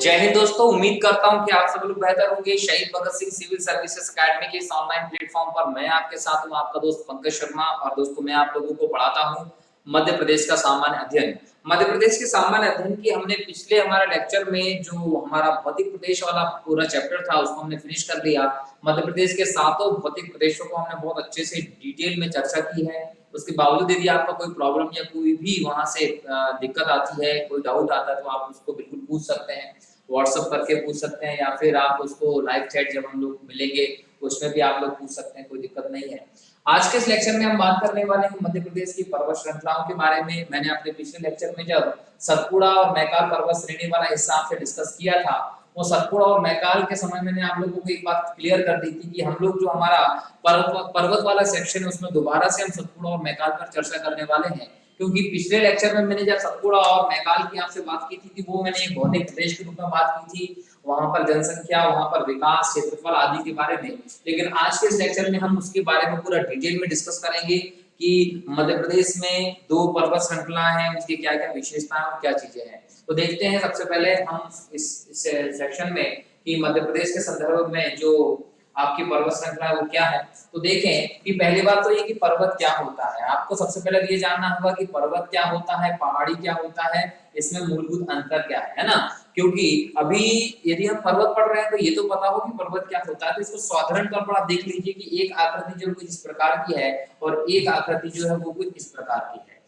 जय हिंद दोस्तों, उम्मीद करता हूं कि आप सब लोग बेहतर होंगे। शहीद Bhagat Singh civil services academy के इस ऑनलाइन प्लेटफॉर्म पर मैं आपके साथ हूं, आपका दोस्त पंकज शर्मा। और दोस्तों, मैं आप लोगों को पढ़ाता हूं मध्य प्रदेश का सामान्य अध्ययन। मध्य प्रदेश के सामान्य अध्ययन की हमने पिछले हमारे लेक्चर में जो हमारा भौतिक प्रदेश वाला पूरा चैप्टर था उसको हमने फिनिश कर दिया। मध्य प्रदेश के सातों भौतिक प्रदेशों को हमने बहुत अच्छे से डिटेल में चर्चा की है। उसके बावजूद यदि आपका कोई प्रॉब्लम या कोई भी वहां से दिक्कत आती है, कोई डाउट आता है, तो आप उसको बिल्कुल पूछ सकते हैं, व्हाट्सएप करके पूछ सकते हैं, या फिर आप उसको लाइव चैट जब हम लोग मिलेंगे उसमें भी आप लोग पूछ सकते हैं, कोई दिक्कत नहीं है। आज के इस लेक्चर में हम बात करने वाले हैं मध्य प्रदेश की पर्वत श्रृंखलाओं के बारे में। मैंने अपने पिछले लेक्चर में जब सतपुड़ा और मैकाल पर्वत श्रेणी वाला हिस्सा आपसे डिस्कस किया था, वो सतपुड़ा और मैकाल के समय मैंने आप लोगों को एक बात क्लियर कर दी थी कि हम लोग जो हमारा पर्वत वाला सेक्शन है उसमें दोबारा से हम सतपुड़ा और मैकाल पर चर्चा करने वाले हैं। क्योंकि पिछले लेक्चर में मैंने जब सतपुड़ा और मैकाल की आपसे बात की थी वो मैंने एक भौतिक प्रदेश के रूप में बात की थी, वहां पर जनसंख्या, वहां पर विकास, क्षेत्रफल आदि के बारे में। लेकिन आज के इस लेक्चर में हम उसके बारे में पूरा डिटेल में डिस्कस करेंगे कि मध्य प्रदेश में दो पर्वत श्रृंखला हैं, उसकी क्या क्या विशेषताएं और क्या चीजें हैं। तो देखते हैं सबसे पहले हम इस सेक्शन में कि मध्य प्रदेश के संदर्भ में जो आपकी पर्वत श्रृंखला है वो क्या है। तो देखें कि पहली बात तो ये कि पर्वत क्या होता है। आपको सबसे पहले ये जानना होगा कि पर्वत क्या होता है, पहाड़ी क्या होता है, इसमें मूलभूत अंतर क्या है ना। क्योंकि अभी यदि हम पर्वत पढ़ रहे हैं तो ये तो पता हो कि पर्वत क्या होता है, तो इसको साधारण तौर पर आप देख लीजिए कि एक आकृति जो कुछ इस प्रकार की है और एक आकृति जो है वो कुछ इस प्रकार की है।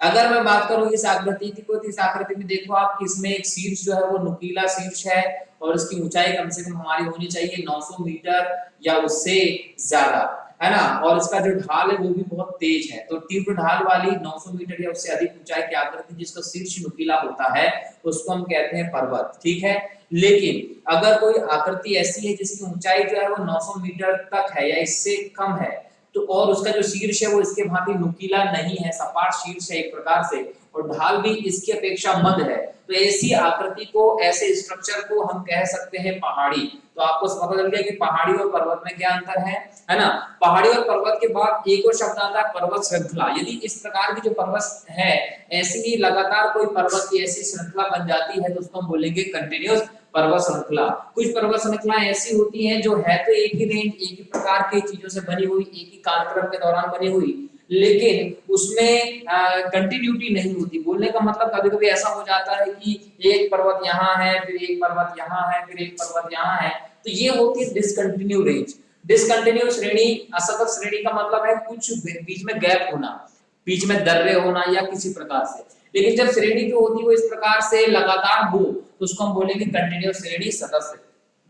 अगर मैं बात करूं इस आकृति की, तो इस आकृति में देखो आप कि इसमें एक शीर्ष जो है वो नुकीला शीर्ष है और इसकी ऊंचाई कम से कम हमारी होनी चाहिए 900 मीटर या उससे ज्यादा, है ना। और इसका जो ढाल है वो भी बहुत तेज है। तो तीव्र ढाल वाली 900 मीटर या उससे अधिक ऊंचाई की आकृति जिसका शीर्ष नुकीला होता है उसको हम कहते हैं पर्वत, ठीक है। लेकिन अगर कोई आकृति ऐसी है जिसकी ऊंचाई जो है वो 900 मीटर तक है या इससे कम है, तो और उसका जो शीर्ष है वो इसके भांति नुकीला नहीं है, सपाट शीर्ष है एक प्रकार से, और ढाल भी इसकी अपेक्षा मध्य है, तो ऐसी आकृति को, ऐसे स्ट्रक्चर को हम कह सकते हैं पहाड़ी। तो आपको पता चल गया कि पहाड़ी और पर्वत में क्या अंतर है ना। पहाड़ी और पर्वत के बाद एक और शब्द आता है पर्वत श्रृंखला। यदि इस प्रकार की जो पर्वत है ऐसी ही लगातार कोई पर्वत की ऐसी श्रृंखला बन जाती है तो उसको हम बोलेंगे कंटिन्यूअस पर्वत श्रृंखला। कुछ पर्वत श्रृंखलाएं ऐसी होती हैं जो है तो एक ही रेंज, एक ही प्रकार की चीजों से बनी हुई, एक ही कालक्रम के दौरान बनी हुई, लेकिन उसमें कंटिन्यूटी नहीं होती। बोलने का मतलब कभी-कभी ऐसा हो जाता है कि एक पर्वत यहाँ है, फिर एक पर्वत यहाँ है, फिर एक पर्वत यहाँ है, तो ये होती है डिसकंटिन्यू रेंज। डिसकंटिन्यू श्रेणी, असतत श्रेणी का मतलब है कुछ बीच में गैप होना, बीच में दर्रे होना या किसी प्रकार से। लेकिन जब श्रेणी जो होती है वो इस प्रकार से लगातार हो तो उसको हम बोलेंगे कंटिन्यूअस श्रेणी, सतत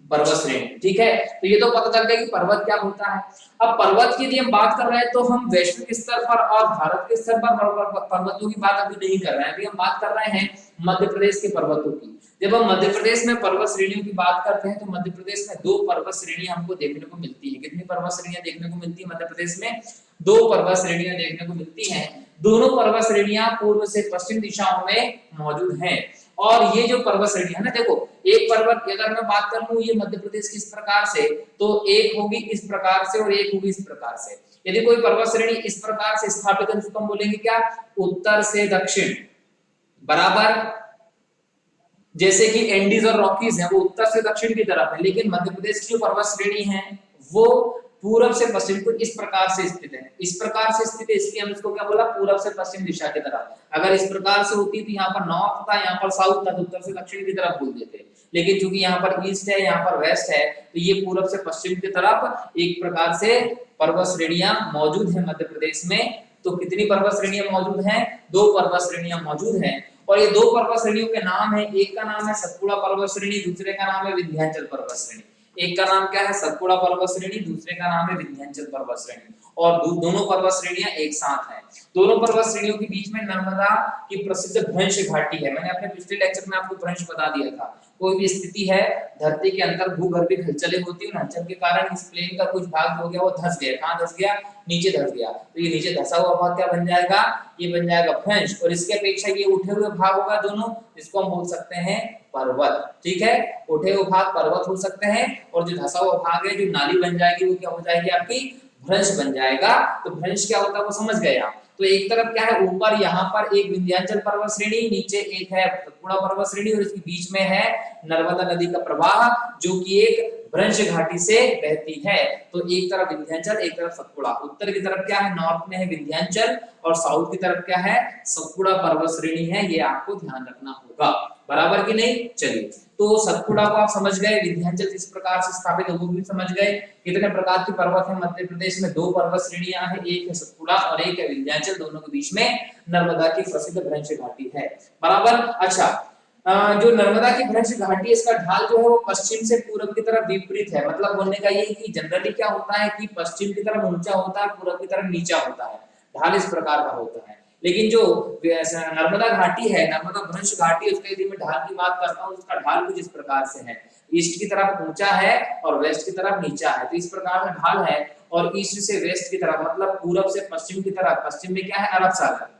पर्वत श्रेणी, ठीक है। तो ये तो पता चल गया कि पर्वत क्या होता है। अब पर्वत की यदि हम बात कर रहे हैं तो हम वैश्विक स्तर पर और भारत के स्तर पर पर्वतों की बात अभी नहीं कर रहे हैं, अभी हम बात कर रहे हैं मध्य प्रदेश के पर्वतों की। जब हम मध्य प्रदेश में पर्वत श्रेणियों की बात करते हैं तो मध्य प्रदेश में दो पर्वत श्रेणियां हमको देखने को मिलती है। कितनी पर्वत श्रेणियां देखने को मिलती है मध्य प्रदेश में? दो पर्वत श्रेणियां देखने को मिलती हैं। दोनों पर्वत श्रेणियां पूर्व से पश्चिम दिशाओं में मौजूद हैं। और ये जो पर्वत श्रेणी है ना, देखो एक पर्वत की अगर मैं बात कर लूं ये मध्य प्रदेश की इस प्रकार से, तो एक होगी इस प्रकार से और एक होगी इस प्रकार से। यदि कोई पर्वत श्रेणी इस प्रकार से स्थापित है तो हम बोलेंगे क्या? उत्तर से दक्षिण बराबर। जैसे कि एंडीज और रॉकीज है वो उत्तर से दक्षिण की तरफ है, लेकिन मध्य प्रदेश की जो पर्वत श्रेणी है वो पूरब से पश्चिम को इस प्रकार से स्थित है। इस प्रकार से स्थित है इसलिए हम इसको क्या बोला? पूरब से पश्चिम दिशा की तरफ। अगर इस प्रकार से होती तो यहाँ पर नॉर्थ था, यहाँ पर साउथ था, तो उत्तर से दक्षिण की तरफ बोल देते। लेकिन चूंकि यहाँ पर ईस्ट है, यहाँ पर वेस्ट है, तो ये पूरब से पश्चिम की तरफ एक प्रकार से पर्वत श्रेणियां मौजूद है मध्य प्रदेश में। तो कितनी पर्वत श्रेणियां मौजूद हैं? दो पर्वत श्रेणियां मौजूद हैं। और ये दो पर्वत श्रेणियों के नाम है, एक का नाम है सतपुड़ा पर्वत श्रेणी, दूसरे का नाम है विंध्याचल पर्वत श्रेणी। एक का नाम क्या है? सतपुड़ा पर्वत श्रेणी, दूसरे का नाम है विंध्याचल पर्वत श्रेणी। और दोनों पर्वत श्रेणियां एक साथ हैं। दोनों पर्वत श्रेणियों के बीच में नर्मदा की प्रसिद्ध भ्रंश घाटी है। मैंने अपने पिछले लेक्चर में आपको भ्रंश बता दिया था। कोई भी स्थिति है, धरती के अंदर भूगर्भिक हलचलें होती है, हलचल के कारण इस प्लेन का कुछ भाग हो गया वो धंस गया। कहां धंस गया? नीचे धंस गया। तो ये नीचे धंसा हुआ भाग क्या बन जाएगा? ये बन जाएगा भ्रंश। और इसके अपेक्षा ये उठे हुए भाग होगा दोनों, इसको हम बोल सकते हैं पर्वत, ठीक है। उठे हुए भाग पर्वत हो सकते हैं और जो धंसा हुआ भाग है, जो नाली बन जाएगी, वो क्या हो जाएगी? आपकी भ्रंश बन जाएगा। तो भ्रंश क्या होता है वो समझ गए आप। तो एक तरफ क्या है, ऊपर यहाँ पर एक विंध्याचल पर्वत श्रेणी, नीचे एक है सतपुड़ा पर्वत श्रेणी और इसके बीच में है नर्मदा नदी का प्रवाह, जो कि एक भ्रंश घाटी से बहती है। तो एक तरफ विंध्याचल, एक तरफ सतपुड़ा। उत्तर की तरफ क्या है, नॉर्थ में है विंध्याचल और साउथ की तरफ क्या है, सतपुड़ा पर्वत श्रेणी है। ये आपको ध्यान रखना होगा, बराबर कि नहीं। चलिए, तो सतपुड़ा को आप समझ गए, विंध्याचल किस प्रकार से स्थापित है वो भी समझ गए। कितने प्रकार के पर्वत है मध्य प्रदेश में, 2 पर्वत श्रेणियां हैं, एक है सतपुड़ा और एक है विंध्याचल, दोनों के बीच में नर्मदा की प्रसिद्ध भ्रंश घाटी है, बराबर। अच्छा, जो नर्मदा की भ्रंश घाटी है, इसका ढाल जो है वो पश्चिम से पूरब की तरफ विपरीत है। मतलब बोलने का ये कि जनरली क्या होता है कि पश्चिम की तरफ ऊंचा होता है, पूरब की तरफ नीचा होता है, ढाल इस प्रकार का होता है। लेकिन जो नर्मदा घाटी है, नर्मदा भ्रंश घाटी, उसके यदि मैं ढाल की बात करता हूँ, उसका ढाल कुछ इस प्रकार से है, ईस्ट की तरफ ऊंचा है और वेस्ट की तरफ नीचा है। तो इस प्रकार का ढाल है और ईस्ट से वेस्ट की तरफ, मतलब पूरब से पश्चिम की तरफ, पश्चिम में क्या है, अरब सागर।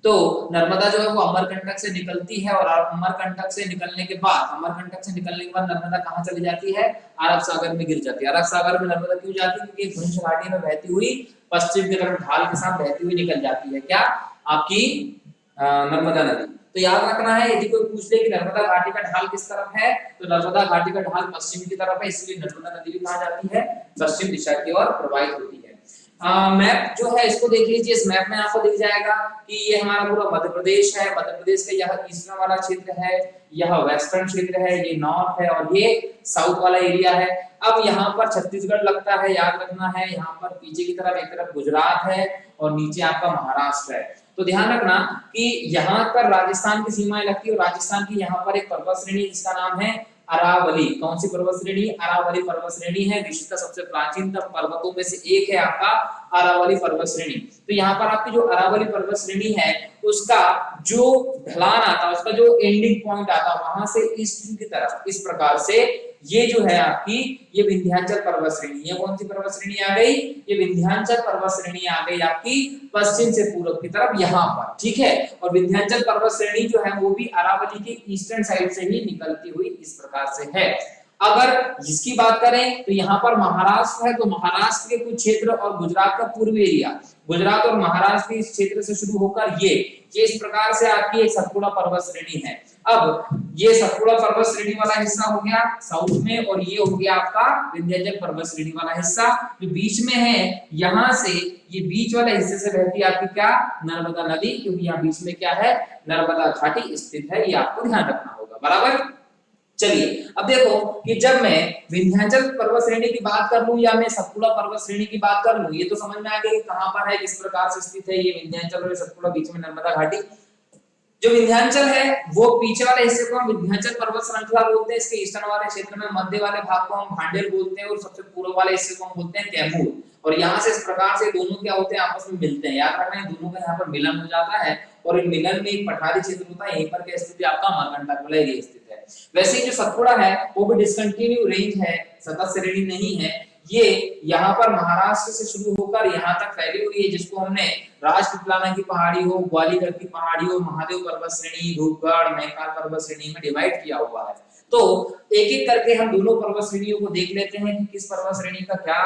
तो नर्मदा जो है वो अमरकंटक से निकलती है और अमरकंटक से निकलने के बाद नर्मदा कहाँ चली जाती है, अरब सागर में गिर जाती है। अरब सागर में नर्मदा क्यों जाती है, क्योंकि भ्रंश घाटी में बहती हुई पश्चिम की तरफ ढाल के साथ बहती हुई निकल जाती है, क्या, आपकी नर्मदा नदी। तो याद रखना है, यदि कोई पूछ ले कि नर्मदा घाटी का ढाल किस तरफ है, तो नर्मदा घाटी का ढाल पश्चिम की तरफ है, इसलिए नर्मदा नदी भी कहाँ जाती है, पश्चिम दिशा की ओर प्रवाहित होती है। मैप जो है इसको देख लीजिए, इस मैप में आपको दिख जाएगा कि ये हमारा पूरा मध्य प्रदेश है। मध्य प्रदेश का यह ईस्टर्न वाला क्षेत्र है, यह वेस्टर्न क्षेत्र है, ये नॉर्थ है और ये साउथ वाला एरिया है। अब यहाँ पर छत्तीसगढ़ लगता है, याद रखना है। यहाँ पर पीछे की तरफ एक तरफ गुजरात है और नीचे आपका महाराष्ट्र है। तो ध्यान रखना कि यहाँ पर राजस्थान की सीमाएं लगती है और राजस्थान की यहाँ पर एक पर्वत श्रेणी जिसका नाम है अरावली। कौन सी पर्वत श्रेणी, अरावली पर्वत श्रेणी है। विश्व का सबसे प्राचीनतम पर्वतों में से एक है आपका अरावली पर्वत श्रेणी। तो यहाँ पर आपकी जो अरावली पर्वत श्रेणी है, उसका जो ढलान आता, उसका जो एंडिंग पॉइंट आता, वहां से ईस्ट की तरफ इस प्रकार से ये जो है आपकी, ये विंध्याचल पर्वत श्रेणी है। कौन सी पर्वत श्रेणी आ गई, ये विंध्याचल पर्वत श्रेणी आ गई आपकी पश्चिम से पूर्व की तरफ यहाँ पर, ठीक है। और विंध्याचल पर्वत श्रेणी जो है वो भी अरावली के ईस्टर्न साइड से ही निकलती हुई इस प्रकार से है। अगर इसकी बात करें तो यहाँ पर महाराष्ट्र है, तो महाराष्ट्र के कुछ क्षेत्र और गुजरात का पूर्वी एरिया, गुजरात और महाराष्ट्र के इस क्षेत्र से शुरू होकर ये इस प्रकार से आपकी एक सतपुड़ा पर्वत श्रेणी है। अब ये सतपुड़ा पर्वत श्रेणी वाला हिस्सा हो गया साउथ में और ये हो गया आपका विंध्याचल पर्वत श्रेणी वाला हिस्सा जो बीच में है। यहाँ से ये बीच वाले हिस्से से बहती है आपकी क्या, नर्मदा नदी, क्योंकि यहाँ बीच में क्या है, नर्मदा घाटी स्थित है। ये आपको ध्यान रखना होगा, बराबर। चलिए, अब देखो कि जब मैं विंध्याचल पर्वत श्रेणी की बात कर लूं या मैं सतपुड़ा पर्वत श्रेणी की बात कर लूं, ये तो समझ में आ गया कि कहां पर है, किस प्रकार से स्थित है। ये विंध्याचल और सतपुड़ा, बीच में नर्मदा घाटी। जो विंध्याचल है वो पीछे वाले हिस्से को हम विंध्याचल पर्वत श्रृंखला बोलते हैं। इसके ईस्टर्न वाले क्षेत्र में मध्य वाले भाग को हम भांडेर बोलते हैं और सबसे पूर्व वाले हिस्से को हम बोलते हैं कैमूर। और यहाँ से इस प्रकार से दोनों क्या होते हैं, आपस में मिलते हैं। याद रखना है, दोनों का यहाँ पर मिलन हो जाता है और इन मिलन में एक पठारी क्षेत्र होता है। यहीं पर क्या स्थिति आपका अमरकंटक वाला एरिया स्थित है। वैसे ही जो सतपुड़ा है वो भी डिसकंटिन्यू रेंज है, सतत श्रेणी नहीं है। ये यहाँ पर महाराष्ट्र से शुरू होकर यहाँ तक फैली हुई है, जिसको हमने राजपीपलाना की पहाड़ी हो, ग्वालियर की पहाड़ी हो, महादेव पर्वत श्रेणी, धूपगढ़, मैकाल पर्वत श्रेणी में डिवाइड किया हुआ है। तो एक एक करके हम दोनों पर्वत श्रेणियों को देख लेते हैं कि किस पर्वत श्रेणी का क्या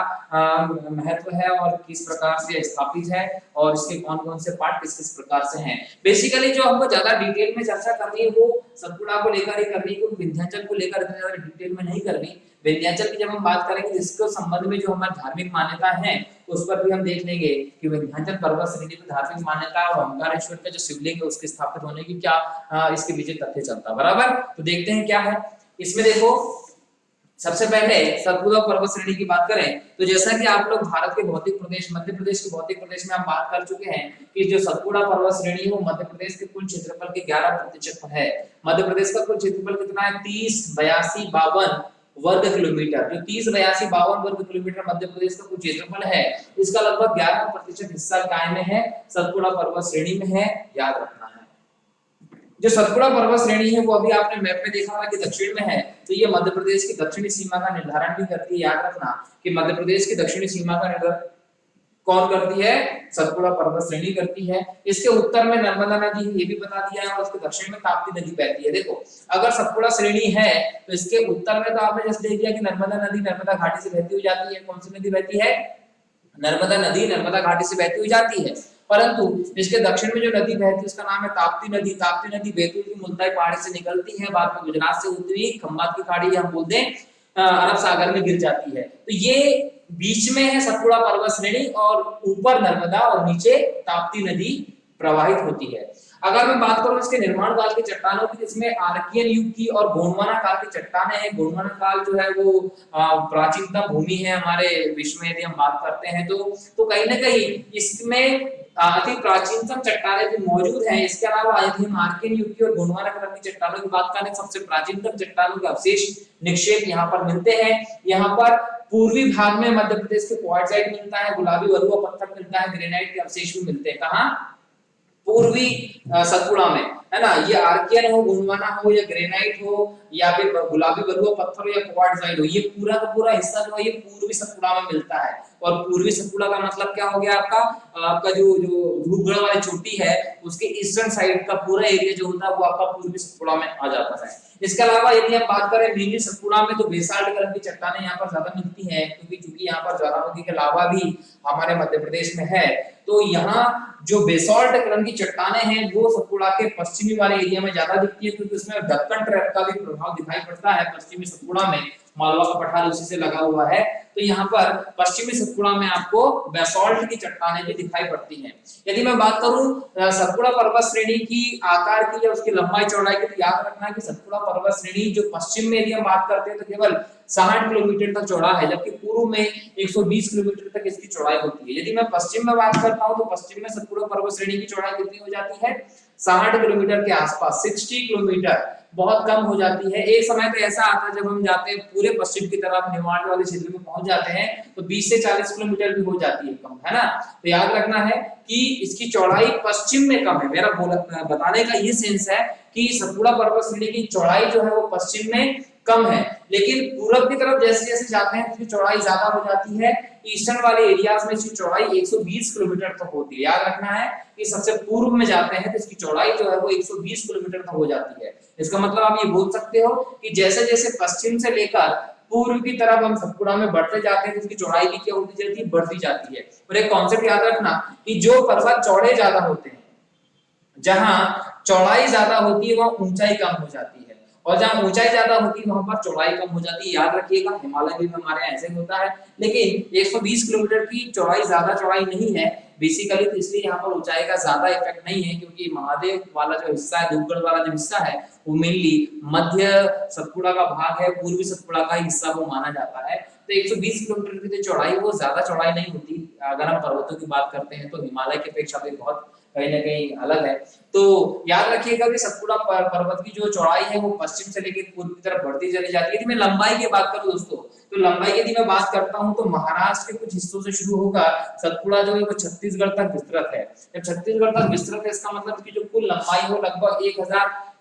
महत्व है और किस प्रकार से स्थापित है और इसके कौन कौन से पार्ट किस किस प्रकार से हैं। बेसिकली जो हमको ज्यादा डिटेल में चर्चा करनी है वो सतपुड़ा को लेकर ही करनी है, विंध्याचल को लेकर इतनी ज्यादा डिटेल में नहीं करनी। विंध्याचल की जब हम बात करेंगे जिसके संबंध में जो हमारी धार्मिक मान्यता है उस पर भी हम देख लेंगे कि विंध्याचल पर्वत श्रेणी की धार्मिक मान्यता और ओंकारेश्वर का जो शिवलिंग है उसके स्थापित होने की क्या इसके पीछे तथ्य चलता, बराबर। तो देखते हैं क्या है इसमें। देखो, सबसे पहले सतपुड़ा पर्वत श्रेणी की बात करें तो जैसा कि आप लोग भारत के भौतिक प्रदेश, मध्य प्रदेश के भौतिक प्रदेश में हम बात कर चुके हैं कि जो सतपुड़ा पर्वत श्रेणी है वो मध्य प्रदेश के कुल क्षेत्रफल के 11% पर है। मध्य प्रदेश का कुल क्षेत्रफल कितना है, 308252 वर्ग किलोमीटर। जो 308252 वर्ग किलोमीटर मध्य प्रदेश का कुल क्षेत्रफल है, इसका लगभग 11% हिस्सा काय में है, सतपुड़ा पर्वत श्रेणी में है। याद रखना है जो सतपुड़ा पर्वत श्रेणी है वो अभी आपने मैप में देखा होगा कि दक्षिण में है, तो ये मध्य प्रदेश की दक्षिणी सीमा का निर्धारण भी करती है। याद रखना कि मध्य प्रदेश की दक्षिणी सीमा का निर्धारण कौन करती है, सतपुड़ा पर्वत श्रेणी करती है। इसके उत्तर में नर्मदा नदी, ये भी बता दिया है, और उसके दक्षिण में ताप्ती नदी बहती है। देखो, अगर सतपुड़ा श्रेणी है तो इसके उत्तर में तो आपने जैसे देख लिया कि नर्मदा नदी नर्मदा घाटी से बहती हुई जाती है। कौन सी नदी बहती है, नर्मदा नदी नर्मदा घाटी से बहती हुई जाती है। परंतु इसके दक्षिण में जो नदी बहती है उसका नाम है ताप्ती नदी। ताप्ती नदी बैतूल की मुल्ताई पहाड़ी से निकलती है, बाद में गुजरात से होती हुई खंबात की खाड़ी या हम बोल दें अरब सागर में गिर जाती है। तो ये बीच में है सतपुड़ा पर्वत श्रेणी और ऊपर नर्मदा और नीचे ताप्ती नदी प्रवाहित होती है। अगर मैं बात करूं इसके निर्माण काल की चट्टानों की, इसमें आर्कियन युग की और गोंडवाना काल की चट्टानें हैं। गोंडवाना काल जो है वो प्राचीनतम भूमि है हमारे विश्व में, यदि हम बात करते हैं तो कहीं ना कहीं इसमें अति प्राचीनतम चट्टानें जो मौजूद हैं। इसके अलावा यदि हम आर्कियन युग की और गोंडवाना काल की चट्टानों की बात करें, सबसे प्राचीनतम चट्टानों के अवशेष निक्षेप यहाँ पर मिलते हैं। यहाँ पर पूर्वी भाग में मध्य प्रदेश के क्वार्टजाइट मिलता है, गुलाबी वरुआ पत्थर मिलता है, ग्रेनाइट के अवशेष भी मिलते हैं। कहाँ? पूर्वी सतपुड़ा में, है ना। ये आर्कियन हो, गोंडवाना हो या ग्रेनाइट हो या फिर गुलाबी वरुआ पत्थर हो या क्वार्टजाइट हो, ये पूरा का पूरा हिस्सा जो है ये पूर्वी सतपुड़ा में मिलता है। और पूर्वी सतपुड़ा का मतलब क्या हो गया आपका जो जो रूपगढ़ वाली चोटी है उसके ईस्टर्न साइड का पूरा एरिया जो होता है वो आपका पूर्वी सतपुड़ा में आ जाता है। इसके अलावा यदि हम बात करें मिनी सतपुड़ा में, तो बेसाल्ट कलर की चट्टानें यहाँ पर ज्यादा मिलती हैं, क्योंकि चूंकि यहाँ पर ज्वालामुखी के लावा भी हमारे मध्य प्रदेश में है। तो यहाँ जो बेसाल्ट कलर की चट्टानें हैं वो सतपुड़ा के पश्चिमी वाले एरिया में ज्यादा दिखती है, क्योंकि उसमें दक्कन ट्रैप का भी प्रभाव दिखाई पड़ता है। पश्चिमी सतपुड़ा में मालवा का पठार उसी से लगा हुआ है, तो यहाँ पर पश्चिमी सतपुड़ा में आपको बेसाल्ट की चट्टानें भी दिखाई पड़ती हैं। यदि मैं बात करूं सतपुड़ा पर्वत श्रेणी की आकार की या उसकी लंबाई चौड़ाई की, तो याद रखना कि सतपुड़ा पर्वत श्रेणी जो पश्चिम में यदि हम बात करते हैं तो केवल 60 किलोमीटर तक चौड़ा है, जबकि पूर्व में 120 किलोमीटर तक इसकी चौड़ाई होती है। यदि मैं पश्चिम में बात करता हूं तो पश्चिम में सतपुड़ा पर्वत श्रेणी की चौड़ाई कितनी हो जाती है? 60 किलोमीटर के आसपास, 60 किलोमीटर, बहुत कम हो जाती है। एक समय तो ऐसा आता है जब हम जाते हैं पूरे पश्चिम की तरफ निमाड़ वाले क्षेत्र में पहुंच जाते हैं तो 20 से 40 किलोमीटर भी हो जाती है कम, है ना। तो याद रखना है कि इसकी चौड़ाई पश्चिम में कम है। मेरा बताने का ये सेंस है कि सतपुड़ा पर्वत श्रेणी की चौड़ाई जो है वो पश्चिम में कम है, लेकिन पूरब की तरफ जैसे जैसे जाते हैं इसकी चौड़ाई ज्यादा हो जाती है। ईस्टर्न वाले एरियाज में इसकी चौड़ाई 120 किलोमीटर तक होती है। याद रखना है कि सबसे पूर्व में जाते हैं तो इसकी चौड़ाई जो है वो 120 किलोमीटर तक हो जाती है। इसका मतलब आप ये बोल सकते हो कि जैसे जैसे पश्चिम से लेकर पूर्व की तरफ हम सतपुड़ा में बढ़ते जाते हैं तो इसकी चौड़ाई भी क्या होती जाती है? बढ़ती जाती है। और एक कॉन्सेप्ट याद रखना कि जो पर्वत चौड़े ज्यादा होते हैं, जहां चौड़ाई ज्यादा होती है वहां ऊंचाई कम हो जाती है, और जहां ऊंचाई ज्यादा होती है वहां पर चौड़ाई कम हो जाती है। याद रखिएगा, हिमालय भी हमारे यहाँ ऐसे होता है, लेकिन 120 किलोमीटर की चौड़ाई ज्यादा चौड़ाई नहीं है बेसिकली, तो इसलिए यहाँ पर ऊंचाई का ज्यादा इफेक्ट नहीं है, क्योंकि महादेव वाला जो हिस्सा है, धूपगढ़ वाला जो हिस्सा है वो मेनली मध्य सतपुड़ा का भाग है, पूर्वी सतपुड़ा का हिस्सा वो माना जाता है। तो 120 किलोमीटर की जो चौड़ाई वो ज्यादा चौड़ाई नहीं होती। अगर हम पर्वतों की बात करते हैं तो हिमालय की अपेक्षा भी बहुत कहीं ना कहीं अलग है। तो याद रखिएगा कि सतपुड़ा पर्वत की जो चौड़ाई है वो पश्चिम से लेकर पूर्व की तरफ बढ़ती चली जाती है। यदि मैं लंबाई की बात करूं दोस्तों, तो लंबाई यदि मैं बात करता हूं तो महाराष्ट्र के कुछ हिस्सों से शुरू होकर सतपुड़ा जो है वो छत्तीसगढ़ तक विस्तृत है। जब छत्तीसगढ़ तक विस्तृत है इसका मतलब इसकी जो कुल लंबाई हो लगभग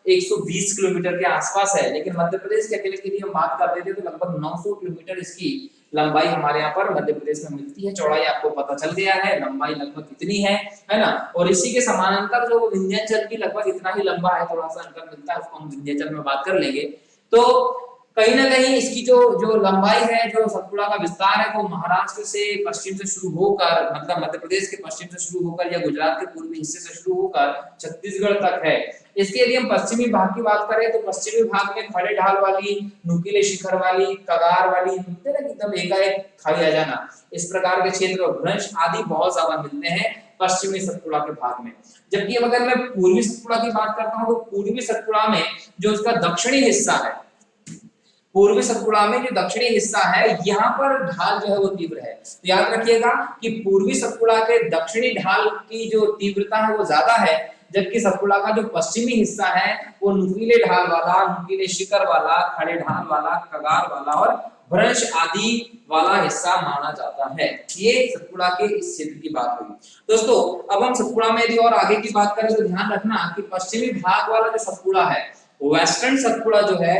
1120 किलोमीटर के आसपास है। लेकिन मध्य प्रदेश के अकेले की हम बात करते थे तो लगभग 900 किलोमीटर इसकी लंबाई हमारे यहाँ पर मध्य प्रदेश में मिलती है। चौड़ाई आपको पता चल गया है, लंबाई लगभग कितनी है ना। और इसी के समानांतर जो विंध्याचल भी लगभग इतना ही लंबा है, थोड़ा सा अंतर मिलता है, उसको हम विंध्याचल में बात कर लेंगे। तो कहीं ना कहीं इसकी जो लंबाई है, जो सतपुड़ा का विस्तार है, वो महाराष्ट्र से पश्चिम से शुरू होकर, मतलब मध्य प्रदेश के पश्चिम से शुरू होकर या गुजरात के पूर्वी हिस्से से शुरू होकर छत्तीसगढ़ तक है। इसके यदि हम पश्चिमी भाग की बात करें तो पश्चिमी भाग में खड़े ढाल वाली, नुकीले शिखर वाली, कगार वाली, एकदम एकाएक खाई आ जाना, इस प्रकार के क्षेत्र और भ्रंश आदि बहुत ज्यादा मिलते हैं पश्चिमी सतपुड़ा के भाग में। जबकि अगर मैं पूर्वी सतपुड़ा की बात करता हूँ तो पूर्वी सतपुड़ा में जो उसका दक्षिणी हिस्सा है, पूर्वी सतपुड़ा में जो दक्षिणी हिस्सा है यहाँ पर ढाल जो है वो तीव्र है। तो याद रखिएगा कि पूर्वी सतपुड़ा के दक्षिणी ढाल की जो तीव्रता है वो ज्यादा है, जबकि सतपुड़ा का जो पश्चिमी हिस्सा है वो नुकीले ढाल वाला, नुकीले शिखर वाला, खड़े ढाल वाला, कगार वाला और भ्रंश आदि वाला हिस्सा माना जाता है। ये सतपुड़ा के इस क्षेत्र की बात हुई। दोस्तों अब हम सतपुड़ा में यदि और आगे की बात करें तो ध्यान रखना कि पश्चिमी भाग वाला जो सतपुड़ा है, वेस्टर्न सतपुड़ा जो है,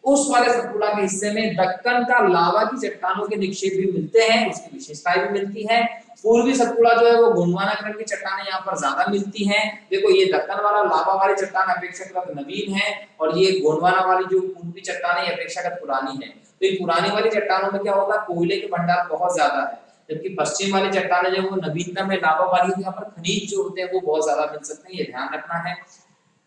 उस वाले सतपुड़ा के हिस्से में दक्कन का लावा की चट्टानों के निक्षेप भी मिलते हैं, उसकी विशेषताएं भी मिलती है। पूर्वी सतपुड़ा जो है वो गोंडवाना क्रम की चट्टानें यहाँ पर ज्यादा मिलती हैं। देखो ये दक्कन वाला लावा वाली चट्टान अपेक्षाकृत नवीन है और ये गोंडवाना वाली जो पूर्वी चट्टानें अपेक्षाकृत पुरानी है। तो ये पुरानी वाली चट्टानों में क्या होगा, कोयले के भंडार बहुत ज्यादा है, जबकि पश्चिम वाली चट्टानें जो वो नवीनतम है, लावा वाली, यहाँ पर खनिज जो होते हैं वो बहुत ज्यादा मिल सकते हैं, ये ध्यान रखना है।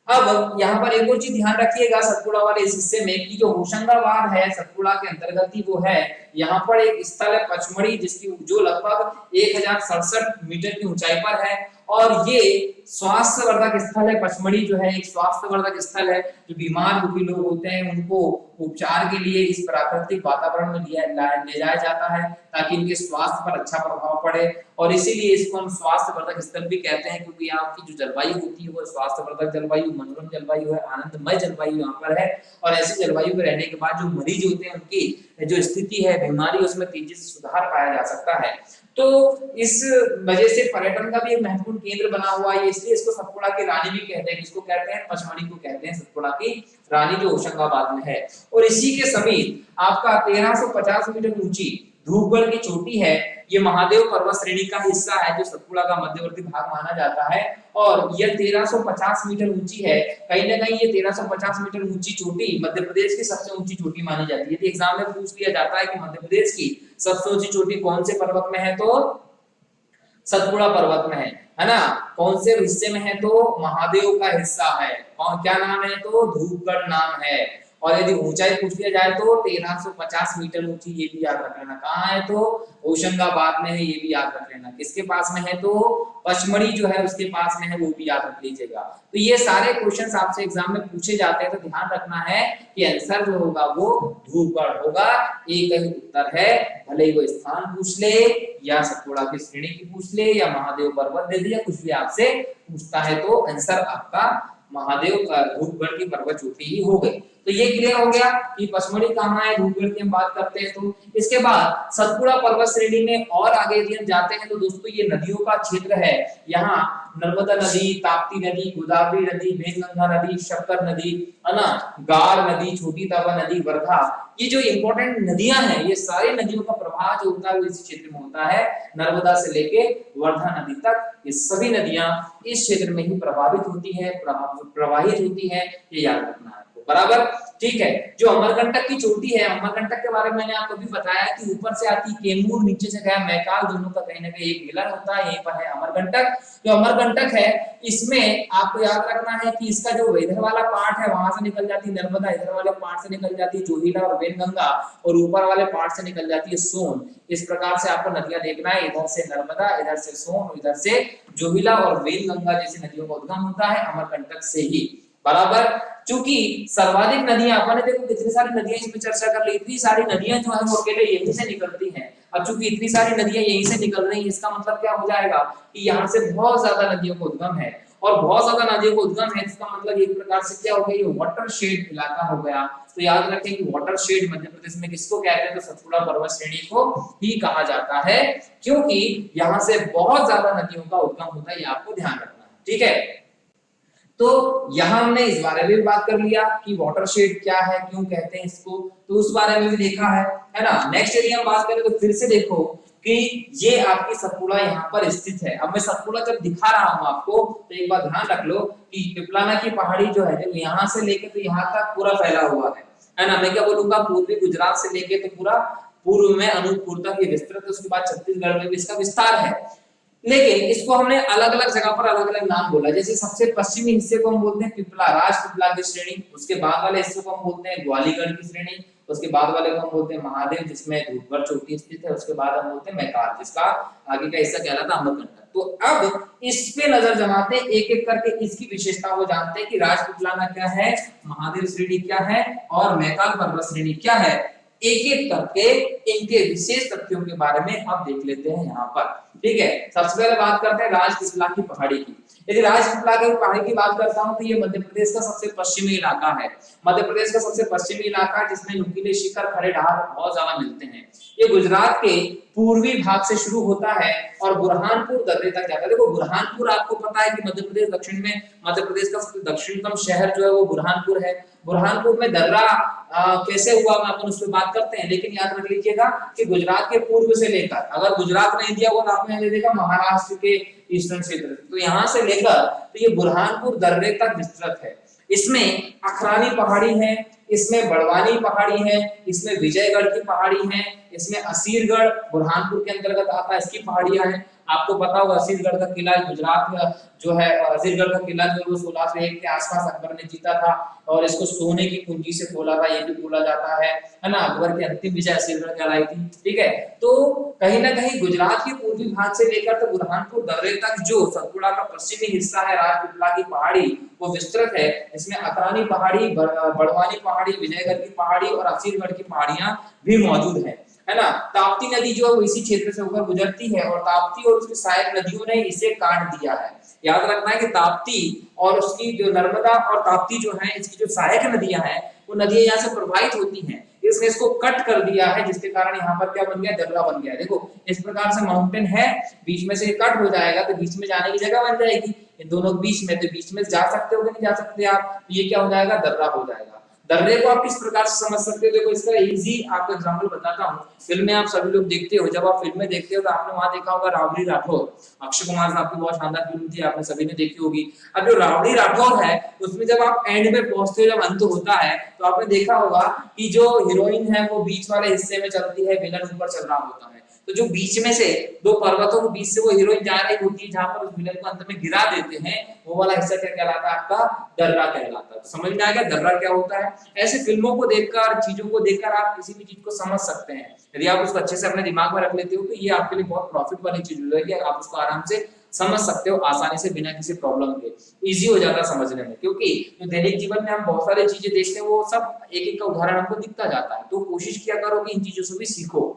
अब यहाँ पर एक और चीज ध्यान रखिएगा सतपुड़ा वाले इस हिस्से में कि जो होशंगाबाद है सतपुड़ा के अंतर्गत ही वो है, यहाँ पर एक स्थल है पचमढ़ी जिसकी जो लगभग 1067 मीटर की ऊंचाई पर है, और ये स्वास्थ्यवर्धक स्थल है। पचमढ़ी जो है एक स्वास्थ्यवर्धक स्थल है, जो बीमार दुखी लोग होते हैं उनको उपचार के लिए इस प्राकृतिक वातावरण में ले जाया जाता है ताकि इनके स्वास्थ्य पर अच्छा प्रभाव पड़े, और इसीलिए इसको हम स्वास्थ्यवर्धक स्थल भी कहते हैं, क्योंकि यहाँ की जो जलवायु होती है वो स्वास्थ्यवर्धक जलवायु, मनोरम जलवायु है, आनंदमय जलवायु यहाँ पर है। और ऐसी जलवायु में रहने के बाद जो मरीज होते हैं उनकी जो स्थिति है बीमारी उसमें तेजी से सुधार पाया जा सकता है। तो इस वजह से पर्यटन का भी एक महत्वपूर्ण केंद्र बना हुआ है, इसलिए इसको सतपुड़ा की रानी भी कहते हैं। किसको कहते हैं? पचमढ़ी को कहते हैं सतपुड़ा की रानी, जो होशंगाबाद में है। और इसी के समीप आपका 1350 मीटर ऊंची धूपगढ़ की चोटी है, ये महादेव पर्वत श्रेणी का हिस्सा है जो सतपुड़ा का मध्यवर्ती भाग माना जाता है, और यह 1350 मीटर ऊंची है। कहीं ना कहीं ये 1350 मीटर ऊंची चोटी मध्य प्रदेश की सबसे ऊंची चोटी मानी जाती है। यदि एग्जाम में पूछ लिया जाता है कि मध्य प्रदेश की सबसे ऊंची चोटी कौन से पर्वत में है, तो सतपुड़ा पर्वत में है ना। कौन से हिस्से में है, तो महादेव का हिस्सा है। और क्या नाम है, तो धूपगढ़ नाम है। और यदि ऊंचाई पूछ लिया जाए तो 1350 मीटर ऊंची, ये भी याद रख लेना। कहाँ है, तो होशंगाबाद में है, ये भी याद रख लेना। किसके पास में है, तो पचमढ़ी जो है उसके पास में है, वो भी याद रख लीजिएगा। तो ये सारे क्वेश्चंस आपसे एग्जाम में पूछे जाते हैं, तो ध्यान रखना है कि आंसर जो होगा वो धूपगढ़ होगा। एक ही उत्तर है, भले ही वो स्थान पूछ ले या सतपुड़ा की श्रेणी की पूछ ले या महादेव पर्वत दे दे या कुछ भी आपसे पूछता है, तो आंसर आपका महादेव का धूपगढ़ की पर्वत चोटी ही हो गई। तो ये क्लियर हो गया कि पचमढ़ी कहाँ है, धूपगढ़ की हम बात करते हैं। तो इसके बाद सतपुड़ा पर्वत श्रेणी में और आगे यदि हम जाते हैं तो दोस्तों ये नदियों का क्षेत्र है। यहाँ नर्मदा नदी, ताप्ती नदी, गोदावरी नदी, वेनगंगा नदी, शक्कर नदी, है ना, गार नदी, छोटी तवा नदी, वर्धा, ये जो इंपॉर्टेंट नदियां हैं, ये सारी नदियों का प्रवाह जो होता है वो इस क्षेत्र में होता है। नर्मदा से लेके वर्धा नदी तक ये सभी नदियां इस क्षेत्र में ही प्रभावित होती है, प्रवाहित होती है, ये याद रखना है बराबर। ठीक है, जो अमरकंटक की चोटी है, अमरकंटक के बारे में मैंने आपको भी बताया कि ऊपर से आती कैमूर, नीचे से गया मैकाल, दोनों का कहीं ना कहीं एक मिलन होता है। यहीं पर है अमरकंटक। जो अमरकंटक है इसमें आपको याद रखना है कि इसका जो इधर वाला पार्ट है वहां से निकल जाती है नर्मदा, इधर वाले पार्ट से निकल जाती है जोहिला और वेनगंगा, और ऊपर वाले पार्ट से निकल जाती है सोन। इस प्रकार से आपको नदियां देखना है, इधर से नर्मदा, इधर से सोन, इधर से जोहिला और वेनगंगा जैसी नदियों का उद्गम होता है अमरकंटक से ही बराबर। चूंकि सर्वाधिक नदियां, अपन ने देखो कितनी सारी नदियां इसमें चर्चा कर ली, इतनी सारी नदियां जो है वो अकेले यहीं से निकलती हैं। अब चूंकि इतनी सारी नदियां यहीं से निकल रही हैं, इसका मतलब क्या हो जाएगा कि यहाँ से बहुत ज्यादा नदियों का उद्गम है, और बहुत ज्यादा नदियों का उद्गम है, इसका मतलब एक प्रकार से क्या हो गया, ये वाटरशेड इलाका हो गया। तो याद रखें कि वाटरशेड मध्य प्रदेश में किसको कहते हैं, तो सतपुड़ा पर्वत श्रेणी को ही कहा जाता है, क्योंकि यहाँ से बहुत ज्यादा नदियों का उद्गम होता है, ये आपको ध्यान रखना है। ठीक है, तो यहां हमने इस बारे में भी बात कर लिया कि वाटरशेड क्या है, क्यों कहते हैं इसको, तो उस बारे में भी देखा है ना। नेक्स्ट यदि हम बात करें तो फिर से देखो कि ये आपकी सतपुड़ा यहाँ पर स्थित है। अब मैं सतपुड़ा जब दिखा रहा हूँ आपको तो एक बात ध्यान रख लो कि पिपलाना की पहाड़ी जो है जब यहाँ से लेके तो यहाँ तक पूरा फैला हुआ है ना। मैं क्या बोलूंगा, पूर्वी गुजरात से लेके तो पूरा पूर्व में अनूपपुर तक ये विस्तृत, उसके बाद छत्तीसगढ़ में भी इसका विस्तार है। लेकिन इसको हमने अलग अलग जगह पर अलग अलग नाम बोला। जैसे सबसे पश्चिमी हिस्से को हम बोलते हैं पिपला, राजपिपला की श्रेणी, उसके बाद वाले हिस्से को हम बोलते हैं ग्वालीगढ़ की श्रेणी, उसके बाद वाले को हम बोलते हैं महादेव जिसमें धूपगढ़ चोटी स्थित है, उसके बाद हम बोलते हैं मैकाल जिसका आगे का हिस्सा कहलाता है अमरकंटक। तो अब इस पे नजर जमाते हैं, एक एक करके इसकी विशेषता को जानते हैं कि राजपिपलाना क्या है, महादेव श्रेणी क्या है और मैकाल पर्वत श्रेणी क्या है। एक एक करके इनके विशेष तथ्यों के बारे में अब देख लेते हैं यहाँ पर। ठीक है, सबसे पहले बात करते हैं राजपिपला की पहाड़ी की। यदि राजपिपला की पहाड़ी की बात करता हूँ तो ये मध्य प्रदेश का सबसे पश्चिमी इलाका है। मध्य प्रदेश का सबसे पश्चिमी इलाका जिसमें नुकीले शिखर, खड़े ढाल बहुत ज्यादा मिलते हैं। ये गुजरात के पूर्वी भाग से शुरू होता है और बुरहानपुर दर्रे तक जाता है। देखो बुरहानपुर आपको पता है कि मध्य प्रदेश दक्षिण में, मध्य प्रदेश का सबसे दक्षिणतम शहर जो है वो बुरहानपुर है। बुरहानपुर में दर्रा कैसे हुआ मैं अपन उस पर बात करते हैं, लेकिन याद रख लीजिएगा कि गुजरात के पूर्व से लेकर, अगर गुजरात नहीं दिया हुआ तो आपने दे देगा महाराष्ट्र के ईस्टर्न क्षेत्र, तो यहाँ से लेकर तो ये बुरहानपुर दर्रे तक विस्तृत है। इसमें अखरानी पहाड़ी है, इसमें बड़वानी पहाड़ी है, इसमें विजयगढ़ की पहाड़ी है, इसमें असीरगढ़ बुरहानपुर के अंतर्गत आता है, इसकी पहाड़ियां हैं। आपको पता होगा असीरगढ़ का किला गुजरात में जो है, असीरगढ़ का किला जो वो 1601 के आसपास अकबर ने जीता था और इसको सोने की कुंजी से खोला था, ये भी बोला जाता है ना। अकबर की अंतिम विजय असीरगढ़ कहलाई थी, ठीक है। तो कहीं ना कहीं गुजरात के पूर्वी भाग से लेकर तो बुरहानपुर दर्रे तक जो सतपुड़ा का पश्चिमी हिस्सा है, राजपीपला की पहाड़ी, वो विस्तृत है। इसमें अकरानी पहाड़ी, बड़वानी पहाड़ी, विजयगढ़ की पहाड़ी और असीरगढ़ की पहाड़ियां भी मौजूद है ना। ताप्ती नदी जो है वो इसी क्षेत्र से होकर गुजरती है और ताप्ती और उसकी सहायक नदियों ने इसे काट दिया है। याद रखना है कि ताप्ती और उसकी जो नर्मदा और ताप्ती जो है, इसकी जो सहायक नदियां हैं, वो नदियां यहाँ से प्रवाहित होती हैं, इसने इसको कट कर दिया है, जिसके कारण यहाँ पर क्या बन गया, दर्रा बन गया। देखो इस प्रकार से माउंटेन है, बीच में से कट हो जाएगा तो बीच में जाने की जगह बन जाएगी इन दोनों बीच में, तो बीच में जा सकते हो कि नहीं जा सकते आप, ये क्या हो जाएगा, दर्रा हो जाएगा। दर्रे को आप किस प्रकार से समझ सकते हो, देखो इसका इजी आपको एग्जांपल बताता हूँ। फिल्में आप सभी लोग देखते हो, जब आप फिल्में देखते हो तो आपने वहां देखा होगा रावड़ी राठौर, अक्षय कुमार साहब की बहुत शानदार फिल्म थी, आपने सभी ने देखी होगी। अब जो रावड़ी राठौर है उसमें जब आप एंड में पहुंचते हो, जब अंत होता है, तो आपने देखा होगा कि जो हीरोइन है वो बीच वाले हिस्से में चलती है, विलन ऊपर चल रहा होता है, तो जो बीच में से दो पर्वतों के बीच से वो हीरोइन जा रही होती है, जहां पर उस विलन को अंत में गिरा देते हैं, वो वाला हिस्सा क्या कहलाता है, आपका दर्रा कहलाता है। तो समझ में आ गया दर्रा क्या होता है। ऐसे फिल्मों को देखकर, चीजों को देखकर आप किसी भी चीज को समझ सकते हैं। यदि आप उसको अच्छे से अपने दिमाग में रख लेते हो तो ये आपके लिए बहुत प्रॉफिट वाली चीज हो जाएगी, आप उसको आराम से समझ सकते हो, आसानी से, बिना किसी प्रॉब्लम के। इजी हो जाता है समझने में, क्योंकि जो दैनिक जीवन में हम बहुत सारी चीजें देखते हैं वो सब एक एक का उदाहरण हमको दिखता जाता है, तो कोशिश किया करो कि इन चीजों से भी सीखो,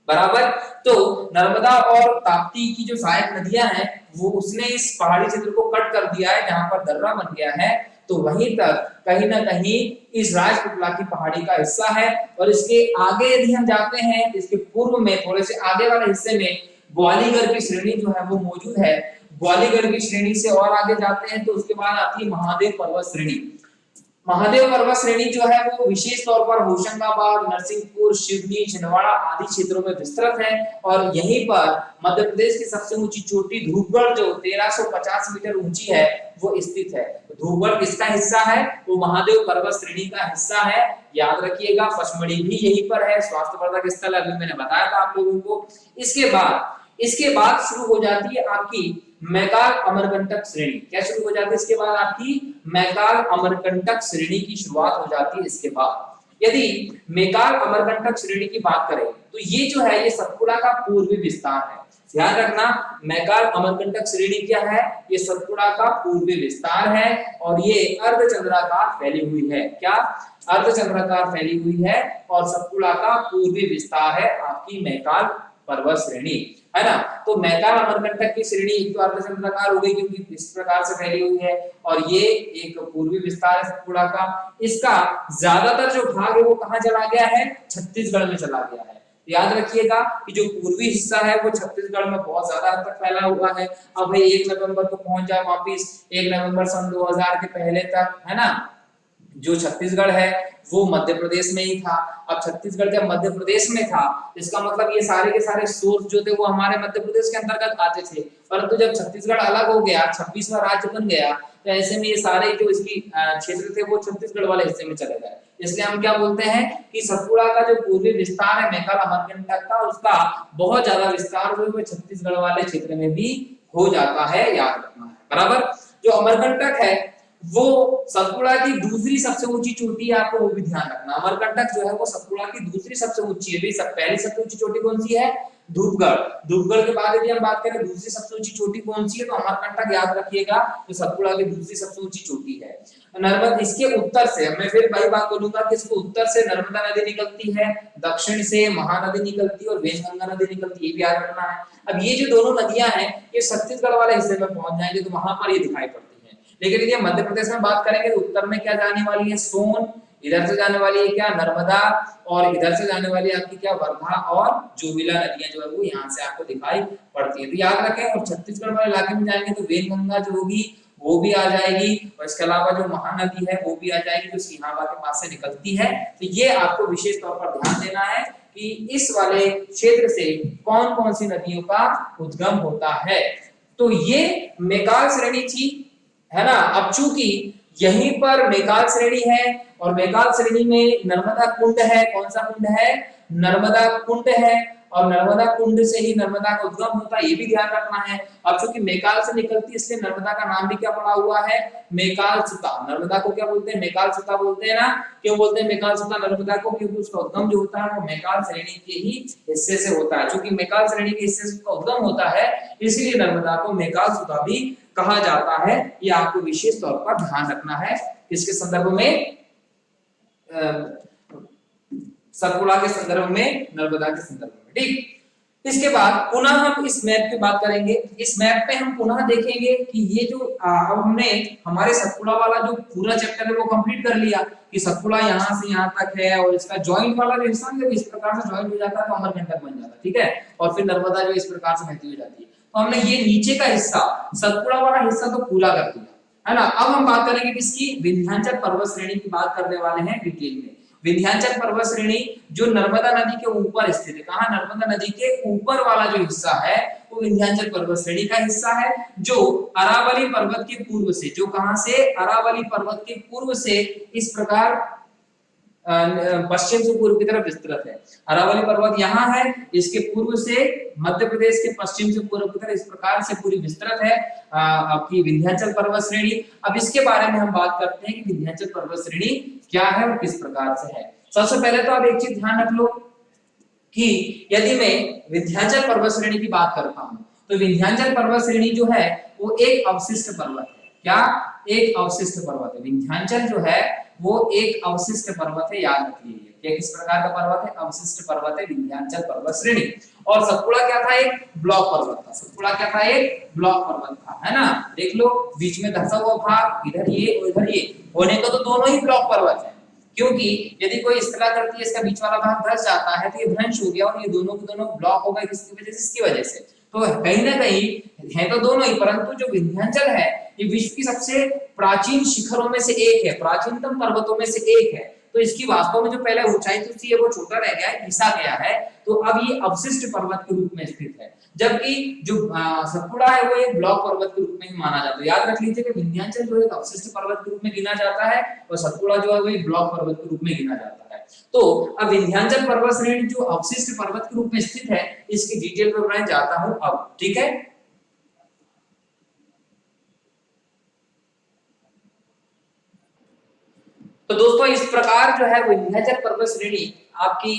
बराबर। तो नर्मदा और ताप्ती की जो सहायक नदियां हैं, वो उसने इस पहाड़ी क्षेत्र को कट कर दिया है, जहां पर दर्रा बन गया है, तो वहीं तक कहीं ना कहीं इस राजपीपला की पहाड़ी का हिस्सा है। और इसके आगे यदि हम जाते हैं, इसके पूर्व में थोड़े से आगे वाले हिस्से में ग्वालियर की श्रेणी जो है वो मौजूद है। ग्वालियर की श्रेणी से और आगे जाते हैं तो उसके बाद आती है महादेव पर्वत श्रेणी। महादेव पर्वत श्रेणी जो है वो विशेष तौर पर होशंगाबाद, नरसिंहपुर, शिवनी, छिंदवाड़ा आदि क्षेत्रों में विस्तृत है। और यहीं पर मध्य प्रदेश की सबसे ऊंची चोटी धूपगढ़ जो 1350 मीटर ऊंची है वो स्थित है। धूपगढ़ किसका हिस्सा है, वो महादेव पर्वत श्रेणी का हिस्सा है, याद रखिएगा। पचमढ़ी भी यहीं पर है, स्वास्थ्यवर्धक स्थल अभी मैंने बताया था आप लोगों को। इसके बाद शुरू हो जाती है आपकी मैकाल अमरकंटक श्रेणी। क्या शुरू हो जाती है इसके बाद, आपकी मैकाल अमरकंटक श्रेणी की शुरुआत हो जाती है। इसके बाद यदि मैकाल अमरकंटक श्रेणी की बात करें तो ये जो है ये सतपुड़ा का पूर्वी विस्तार है। ध्यान रखना, मैकाल अमरकंटक श्रेणी क्या है, ये सतपुड़ा का पूर्वी विस्तार है और ये अर्धचंद्राकार फैली हुई है। क्या, अर्धचंद्राकार फैली हुई है और सतपुड़ा का पूर्वी विस्तार है आपकी मैकाल पर्वत श्रेणी, है ना। तो मैकाल अमरकंटक की श्रेणी एक तो अर्धचंद्राकार हो गई क्योंकि इस प्रकार से फैली हुई है, और ये एक पूर्वी विस्तार है सतपुड़ा का। इसका ज्यादातर जो भाग है वो कहां चला गया है, छत्तीसगढ़ में चला गया है। याद रखिएगा कि जो पूर्वी हिस्सा है वो छत्तीसगढ़ में बहुत ज्यादा हद तक फैला हुआ है। अब भाई 1 नवंबर को पहुंच जाए वापिस 1 नवंबर सन 2000 के पहले तक, है ना। जो छत्तीसगढ़ है वो मध्य प्रदेश में ही था। अब छत्तीसगढ़ जब मध्य प्रदेश में था, इसका मतलब ये सारे के सारे सोर्स जो थे वो हमारे मध्य प्रदेश के अंतर्गत आते थे। परंतु जब छत्तीसगढ़ अलग हो गया, 26वां राज्य बन गया, तो ऐसे में ये सारे जो इसकी क्षेत्र थे वो छत्तीसगढ़ वाले हिस्से में चले गए। इसलिए हम क्या बोलते हैं कि सतपुड़ा का जो पूर्वी विस्तार है मैकाल अमरकंटक का, उसका बहुत ज्यादा विस्तार हुए छत्तीसगढ़ वाले क्षेत्र में भी हो जाता है, याद रखना है, बराबर। जो अमरकंटक है वो सतपुड़ा की दूसरी सबसे ऊंची चोटी है, आपको वो भी ध्यान रखना। अमरकंटक जो है वो सतपुड़ा की दूसरी सबसे ऊंची है। पहली सबसे ऊंची चोटी कौन सी है, धूपगढ़। धूपगढ़ के बाद यदि हम बात करें दूसरी सबसे ऊंची चोटी कौन सी है, तो अमरकंटक याद रखिएगा, जो सतपुड़ा की दूसरी सबसे ऊंची चोटी है। नर्मदा इसके उत्तर से, मैं फिर वही बात बोलूंगा कि इसको उत्तर से नर्मदा नदी निकलती है, दक्षिण से महानदी निकलती है और वेशगंगा नदी निकलती है, ये भी याद रखना है। अब ये जो दोनों नदियां हैं ये छत्तीसगढ़ वाले हिस्से में पहुंच जाएंगे तो वहां पर ये दिखाई पड़ती है। लेकिन यदि मध्य प्रदेश में बात करेंगे तो उत्तर में क्या जाने वाली है, सोन, इधर से जाने वाली है क्या, नर्मदा, और इधर से जाने वाली आपकी क्या, वर्धा और जोविला नदियां जो है वो यहाँ से आपको दिखाई पड़ती है, तो याद रखें। और छत्तीसगढ़ वाले इलाके में जाएंगे तो वेनगंगा जो होगी वो भी आ जाएगी, और इसके अलावा जो महानदी है वो भी आ जाएगी जो सिंहावा के पास से निकलती है। तो ये आपको विशेष तौर पर ध्यान देना है कि इस वाले क्षेत्र से कौन कौन सी नदियों का उद्गम होता है। तो ये मैकाल श्रेणी थी, है ना। अब चूंकि यहीं पर मेकाल श्रेणी है और मेकाल श्रेणी में नर्मदा कुंड है। कौन सा कुंड है? नर्मदा कुंड है और नर्मदा कुंड से ही नर्मदा का उद्गम होता है, ये भी ध्यान रखना है। अब चूंकि मेकाल से निकलती है इसलिए नर्मदा का नाम भी क्या पड़ा हुआ है? मेकाल सुता। नर्मदा को क्या बोलते हैं? मेकाल सुता बोलते हैं ना। क्यों बोलते हैं मेकाल सुता नर्मदा को? क्योंकि उसका उद्गम जो होता है वो मेकाल श्रेणी के ही हिस्से से होता है। चूंकि मेकाल श्रेणी के हिस्से से उसका उद्गम होता है इसलिए नर्मदा को मेकाल सुता भी कहा जाता है। ये आपको विशेष तौर पर ध्यान रखना है। किसके संदर्भ में? सतपुड़ा के संदर्भ में, नर्मदा के संदर्भ में। ठीक, इसके बाद पुनः हम इस मैप की बात करेंगे। इस मैप पे हम पुनः देखेंगे कि ये जो अब हमने हमारे सतपुड़ा वाला जो पूरा चैप्टर है वो कंप्लीट कर लिया कि सतपुड़ा यहाँ से यहाँ तक है और इसका जॉइंट वाला जो हिस्सा है इस प्रकार से जॉइंट हो जाता है तो अमरकंटक बन जाता है। ठीक है, और फिर नर्मदा जो इस प्रकार से बहती हुई जाती है। तो हमने ये नीचे का हिस्सा, सतपुड़ा वाला हिस्सा तो पूरा कर दिया है ना। अब हम बात करेंगे किसकी? विंध्याचल पर्वत श्रेणी की बात करने वाले हैं डिटेल में। विंध्याचल पर्वत श्रेणी जो नर्मदा नदी के ऊपर स्थित है। कहां? नर्मदा नदी के ऊपर वाला जो हिस्सा है वो विंध्याचल पर्वत श्रेणी का हिस्सा है जो अरावली पर्वत के पूर्व से, जो कहां से? अरावली पर्वत के पूर्व से इस प्रकार पश्चिम से पूर्व की तरफ विस्तृत है। अरावली पर्वत यहाँ है, इसके पूर्व से मध्य प्रदेश के पश्चिम से पूर्व की तरफ इस प्रकार से पूरी विस्तृत है आपकी विंध्याचल पर्वत श्रेणी। अब इसके बारे में हम बात करते हैं कि विंध्याचल पर्वत श्रेणी क्या है और किस प्रकार से है। सबसे पहले तो आप एक चीज ध्यान रख लो कि यदि मैं विंध्याचल पर्वत श्रेणी की बात करता हूं तो विंध्याचल पर्वत श्रेणी जो है वो एक अवशिष्ट पर्वत है। क्या? एक अवशिष्ट पर्वत है। विंध्याचल जो है वो एक अवशिष्ट पर्वत है, याद रखिए। ये किस प्रकार का पर्वत है? अवशिष्ट पर्वत है विंध्याचल पर्वत श्रेणी। और सतपुड़ा क्या था? एक ब्लॉक पर्वत था। सतपुड़ा क्या था? एक ब्लॉक पर्वत था, है ना। देख लो बीच में धंसा हुआ भाग, इधर ये और इधर ये होने को तो दोनों ही ब्लॉक पर्वत है। क्योंकि यदि कोई इस तरह करती है इसका बीच वाला भाग धंस जाता है तो ये भ्रंश हो गया और ये दोनों के दोनों ब्लॉक हो गए। किसकी वजह से? इसकी वजह से। तो कहीं ना कहीं है तो दोनों ही, परंतु जो विंध्याचल है ये विश्व की सबसे प्राचीन शिखरों में से एक है, प्राचीनतम पर्वतों में से एक है। तो इसकी वास्तव में जो पहले ऊंचाई थी वो छोटा रह गया है, घिसा गया है। तो अब ये अवशिष्ट पर्वत के रूप में स्थित है, जबकि जो सतपुड़ा है वो एक ब्लॉक पर्वत के रूप में ही माना जाता है। याद रख लीजिए कि विंध्याचल जो एक अवशिष्ट पर्वत के रूप में गिना जाता है और सतपुड़ा जो है वो एक ब्लॉक पर्वत के रूप में गिना जाता है। तो अब विंध्याचल पर्वत श्रेणी जो अवशिष्ट पर्वत के रूप में स्थित है इसकी डिटेल में मैं जाता हूं अब। ठीक है, तो दोस्तों इस प्रकार जो है विंध्याचल पर्वत श्रेणी आपकी,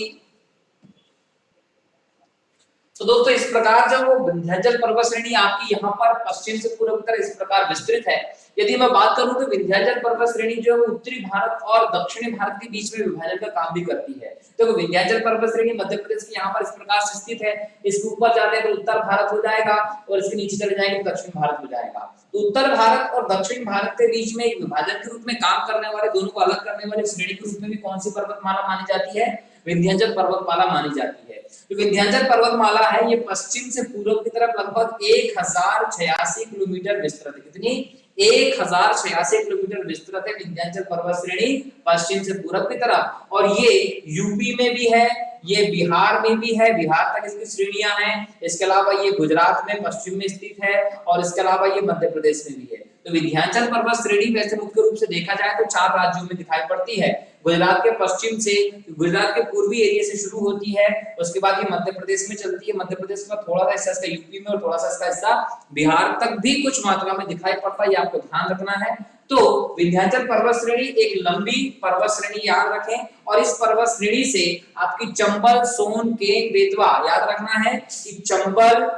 तो दोस्तों इस प्रकार जब वो विंध्याचल पर्वत श्रेणी आपकी यहाँ पर पश्चिम से पूर्व की तरफ इस प्रकार विस्तृत है। यदि मैं बात करूं तो विंध्याचल पर्वत श्रेणी जो है वो उत्तरी भारत और दक्षिणी भारत के बीच में विभाजन का काम भी करती है। तो विंध्याचल पर्वत श्रेणी मध्य प्रदेश के यहाँ पर इस प्रकार से स्थित है। इसके ऊपर जाते हैं तो उत्तर भारत हो जाएगा और इसके नीचे चले जाएंगे तो दक्षिण भारत हो जाएगा। तो उत्तर भारत और दक्षिण भारत के बीच में एक विभाजन के रूप में काम करने वाले, दोनों को अलग करने वाले श्रेणी के रूप में भी कौन सी पर्वतमाला मानी जाती है? विंध्याचल पर्वतमाला मानी जाती है। जो विंध्याचल पर्वतमाला है ये पश्चिम से पूर्व की तरफ लगभग 1086 किलोमीटर विस्तृत है। कितनी? 1086 किलोमीटर विस्तृत है विंध्याचल पर्वत श्रेणी पश्चिम से पूर्व की तरफ। और ये यूपी में भी है, ये बिहार में भी है, बिहार तक इसकी श्रेणियां हैं। इसके अलावा ये गुजरात में पश्चिम में स्थित है और इसके अलावा ये मध्य प्रदेश में भी है। तो विंध्याचल पर्वत श्रेणी वैसे मुख्य रूप से देखा जाए तो 4 राज्यों में दिखाई पड़ती है। गुजरात के पश्चिम से, गुजरात के पूर्वी एरिया से शुरू होती है, उसके बाद ये मध्य प्रदेश में चलती है, मध्य प्रदेश का थोड़ा सा हिस्सा इसका यूपी में और थोड़ा सा इसका हिस्सा बिहार तक भी कुछ मात्रा में दिखाई पड़ता है, ये आपको ध्यान रखना है। तो विंध्याचल पर्वत श्रेणी एक लंबी पर्वत श्रेणी, याद रखें। और इस पर्वत श्रेणी से आपकी चंबल, सोन, केन, बेतवा, याद रखना है कि चंबल,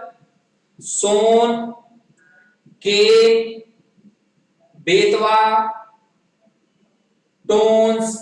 सोन, केन, बेतवा, टोंस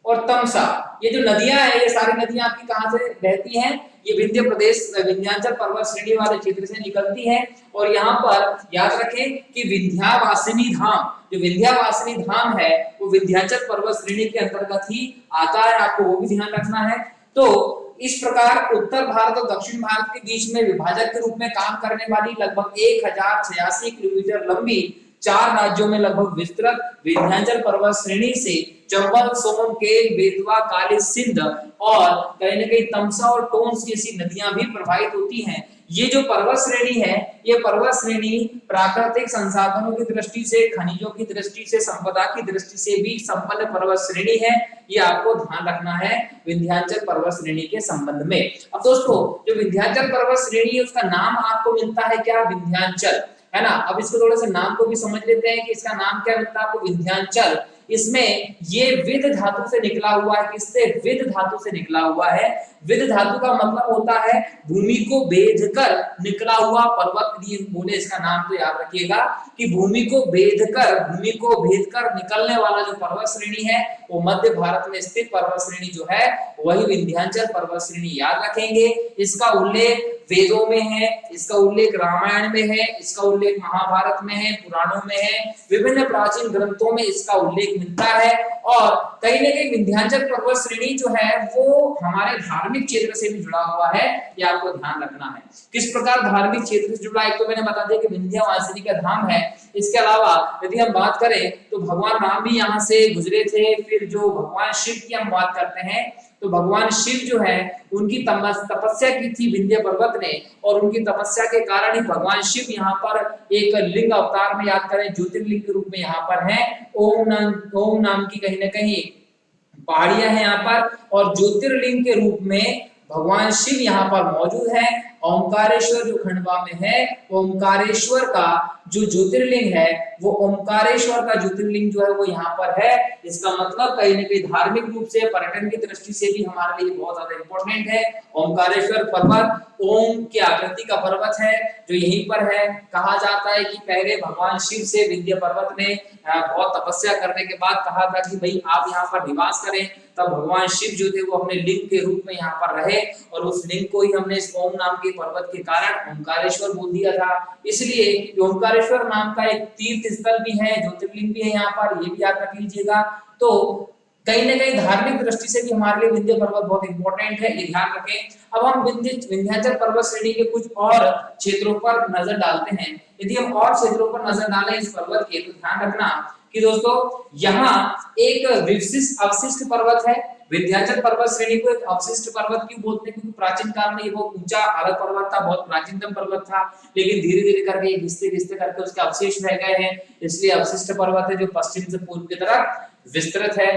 और तमसा, ये जो नदियां हैं ये सारी नदियां आपकी कहां से बहती हैं? ये विंध्य प्रदेश विंध्याचल पर्वत श्रेणी वाले क्षेत्र से निकलती है। और यहाँ पर याद रखें कि विंध्यावासिनी धाम, जो विंध्यावासिनी धाम है वो विंध्याचल पर्वत श्रेणी के अंतर्गत ही आता है, आपको वो भी ध्यान रखना है। तो इस प्रकार उत्तर भारत और दक्षिण भारत के बीच में विभाजक के रूप में काम करने वाली लगभग 1086 किलोमीटर लंबी 4 राज्यों में लगभग विस्तृत विंध्याचल पर्वत श्रेणी से चंबल, सोन, केन, बेतवा, काली सिंध और कहीं न कहीं तमसा और टोंस जैसी नदियां भी प्रवाहित होती हैं। ये जो पर्वत श्रेणी है, ये पर्वत श्रेणी प्राकृतिक संसाधनों की दृष्टि से, खनिजों की दृष्टि से, संपदा की दृष्टि से भी संपन्न पर्वत श्रेणी है। ये आपको ध्यान रखना है विंध्याचल पर्वत श्रेणी के संबंध में। अब दोस्तों जो विंध्याचल पर्वत श्रेणी है उसका नाम आपको मिलता है क्या? विंध्याचल, है ना। अब इसको थोड़ा सा नाम को भी समझ लेते हैं कि इसका नाम क्या मिलता है आपको? विंध्याचल। इसमें ये विद धातु से निकला हुआ है। किससे? विद धातु से निकला हुआ है। विद धातु का मतलब होता है भूमि को बेधकर निकला हुआ पर्वत। यदि बोले इसका नाम तो याद रखिएगा कि भूमि को भेदकर निकलने वाला जो पर्वत श्रेणी है वो मध्य भारत में स्थित पर्वत श्रेणी जो है वही विंध्याचल पर्वत श्रेणी। याद रखेंगे। इसका उल्लेख वेदों में है, इसका उल्लेख रामायण में है, इसका उल्लेख महाभारत में है, पुराणों में है, विभिन्न प्राचीन ग्रंथों में इसका उल्लेख मिलता है। और कहीं ना कहीं विंध्याचल पर्वत श्रेणी जो है वो हमारे धार्मिक क्षेत्र से भी जुड़ा हुआ है। ये आपको ध्यान रखना है। किस प्रकार धार्मिक क्षेत्र से जुड़ा है? एक तो मैंने बता दिया कि विंध्यवासिनी का धाम है। इसके अलावा यदि हम बात करें तो भगवान राम भी यहाँ से गुजरे थे। फिर जो भगवान शिव की हम बात करते हैं तो भगवान शिव जो है उनकी तपस्या की थी विंध्य पर्वत ने, और उनकी तपस्या के कारण ही भगवान शिव यहाँ पर एक लिंग अवतार में, याद करें, ज्योतिर्लिंग के रूप में यहाँ पर है। ओम नाम की कहीं ना कहीं पहाड़ियां हैं यहाँ पर, और ज्योतिर्लिंग के रूप में भगवान शिव यहाँ पर मौजूद है। ओंकारेश्वर जो खंडवा में है, ओंकारेश्वर का जो ज्योतिर्लिंग है वो ओंकारेश्वर का ज्योतिर्लिंग जो है वो यहाँ पर है। इसका मतलब कहीं ना कहीं धार्मिक रूप से, पर्यटन की दृष्टि से भी हमारे लिए बहुत ज्यादा इंपॉर्टेंट है। ओंकारेश्वर पर्वत ओम की आकृति का पर्वत है जो यहीं पर है। कहा जाता है कि पहले भगवान शिव से विंध्य पर्वत ने बहुत तपस्या करने के बाद कहा था कि भाई आप यहाँ पर निवास करें। तब भगवान शिव जो थे वो अपने लिंग के रूप में यहाँ पर रहे, और उस लिंग को ही हमने इस ओम नाम के पर्वत के कारण ओंकारेश्वर बोल दिया था। इसलिए ओंकारेश्वर नाम का एक तीर्थ स्थल भी है, ज्योतिर्लिंग भी है यहाँ पर, ये भी याद रख लीजिएगा। तो कहीं ना कहीं धार्मिक दृष्टि से भी हमारे लिए विंध्य पर्वत बहुत इंपॉर्टेंट है, ये ध्यान रखें। अब हम विंध्याचल पर्वत श्रेणी के कुछ और क्षेत्रों पर नजर डालते हैं। यदि हम और क्षेत्रों पर नजर डालें इस पर्वत के, तो ध्यान रखना कि दोस्तों यहाँ एक विशिष्ट अवशिष्ट पर्वत है। विंध्याचल पर्वत श्रेणी को एक अवशिष्ट पर्वत क्यों बोलते हैं? क्योंकि प्राचीन काल में ये बहुत ऊंचा अलग पर्वत था, बहुत प्राचीनतम पर्वत था, लेकिन धीरे धीरे करके ये घिसते घिसते करके उसके अवशेष रह गए हैं, इसलिए अवशिष्ट पर्वत है जो पश्चिम से पूर्व की तरफ विस्तृत है।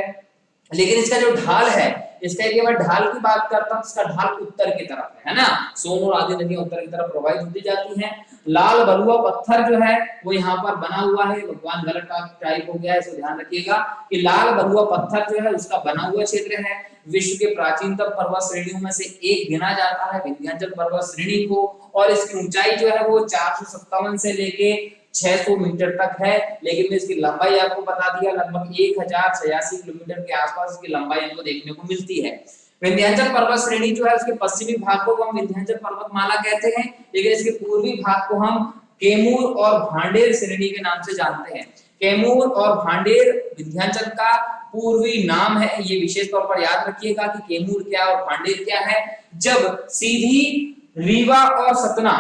लेकिन इसका जो ढाल है, इसका एक बार ढाल की बात करता हूं, इसका ढाल उत्तर की तरफ है ना। सोन और आदि नदियां उत्तर की तरफ प्रवाहित होती जाती हैं। लाल बलुआ पत्थर जो है वो यहाँ पर बना हुआ है, भगवान गलत टाइप हो गया है, इसको ध्यान रखिएगा कि लाल बलुआ पत्थर जो है उसका बना हुआ क्षेत्र है। विश्व के प्राचीनतम पर्वत श्रेणियों में से एक गिना जाता है विंध्याचल पर्वत श्रेणी को, और इसकी ऊंचाई जो है वो 457 से लेके 600 मीटर तक है। लेकिन मैं इसकी लंबाई आपको बता दिया, लगभग 1086 किलोमीटर के आसपास इसकी लंबाई हमको देखने को मिलती है। विंध्याचल पर्वत श्रेणी जो है उसके पश्चिमी भाग को हम विंध्याचल पर्वतमाला कहते हैं, लेकिन इसके पूर्वी भाग को हम कैमूर और भांडेर श्रेणी के नाम से जानते हैं। कैमूर और भांडेर विंध्याचल का पूर्वी नाम है, ये विशेष तौर पर याद रखिएगा कि कैमूर क्या और भांडेर क्या है। जब सीधी रीवा और सतना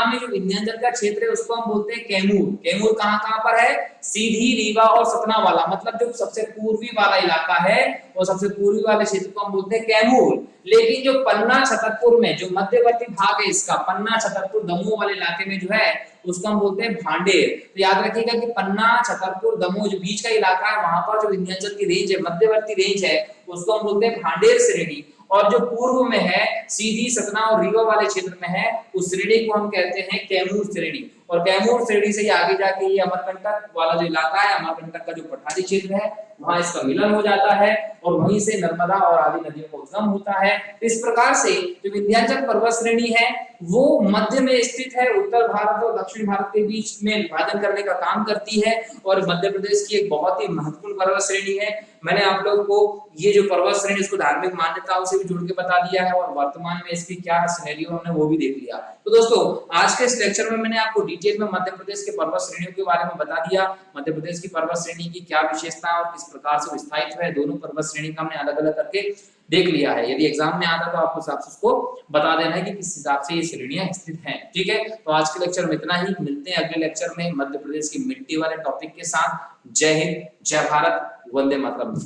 में जो विंध्याचल का क्षेत्र है उसको हम बोलते हैं कैमूर। कैमूर कहाँ पर है? सीधी, रीवा और सतना वाला, मतलब जो सबसे पूर्वी वाला इलाका है वो सबसे पूर्वी वाले क्षेत्र को हम बोलते हैं कैमूर। लेकिन जो पन्ना छतरपुर में जो मध्यवर्ती भाग है इसका, पन्ना छतरपुर दमोह वाले इलाके में जो है उसको हम बोलते हैं भांडेर। तो याद रखिएगा कि पन्ना छतरपुर दमोह जो बीच का इलाका है वहां पर जो विंध्याचल की रेंज है, मध्यवर्ती रेंज है, उसको हम बोलते हैं भांडेर श्रेणी। और जो पूर्व में है, सीधी, सतना और रीवा वाले क्षेत्र में है, उस श्रेणी को हम कहते हैं कैमूर श्रेणी। और कैमूर श्रेणी से आगे जाके ये अमरकंटक वाला जो इलाका है, अमरकंटक का जो पठारी क्षेत्र है, वहां इसका मिलन हो जाता है और वहीं से नर्मदा और आदि नदियों का उद्गम होता है। इस प्रकार से जो विंध्याचल पर्वत श्रेणी है वो मध्य में स्थित है, उत्तर भारत और दक्षिण भारत के बीच में विभाजन करने का काम करती है, और मध्य प्रदेश की एक बहुत ही महत्वपूर्ण पर्वत श्रेणी है। मैंने आप लोगों को ये जो पर्वत श्रेणी इसको धार्मिक मान्यताओं से भी जुड़ के बता दिया है, और वर्तमान में इसकी क्या सिनेरियो हमने वो भी देख लिया। तो दोस्तों आज के इस लेक्चर में मैंने आपको डिटेल में मध्य प्रदेश के पर्वत श्रेणियों के बारे में बता दिया। मध्य प्रदेश की पर्वत श्रेणी की क्या विशेषता और किस प्रकार से विस्थापित है, दोनों पर्वत श्रेणी का हमने अलग अलग करके देख लिया है। यदि एग्जाम में आता तो आपको हिसाब से उसको बता देना है कि किस हिसाब से ये श्रेणियां स्थित हैं। ठीक है, तो आज के लेक्चर में इतना ही। मिलते हैं अगले लेक्चर में मध्य प्रदेश की मिट्टी वाले टॉपिक के साथ। जय हिंद, जय भारत, वंदे मातरम।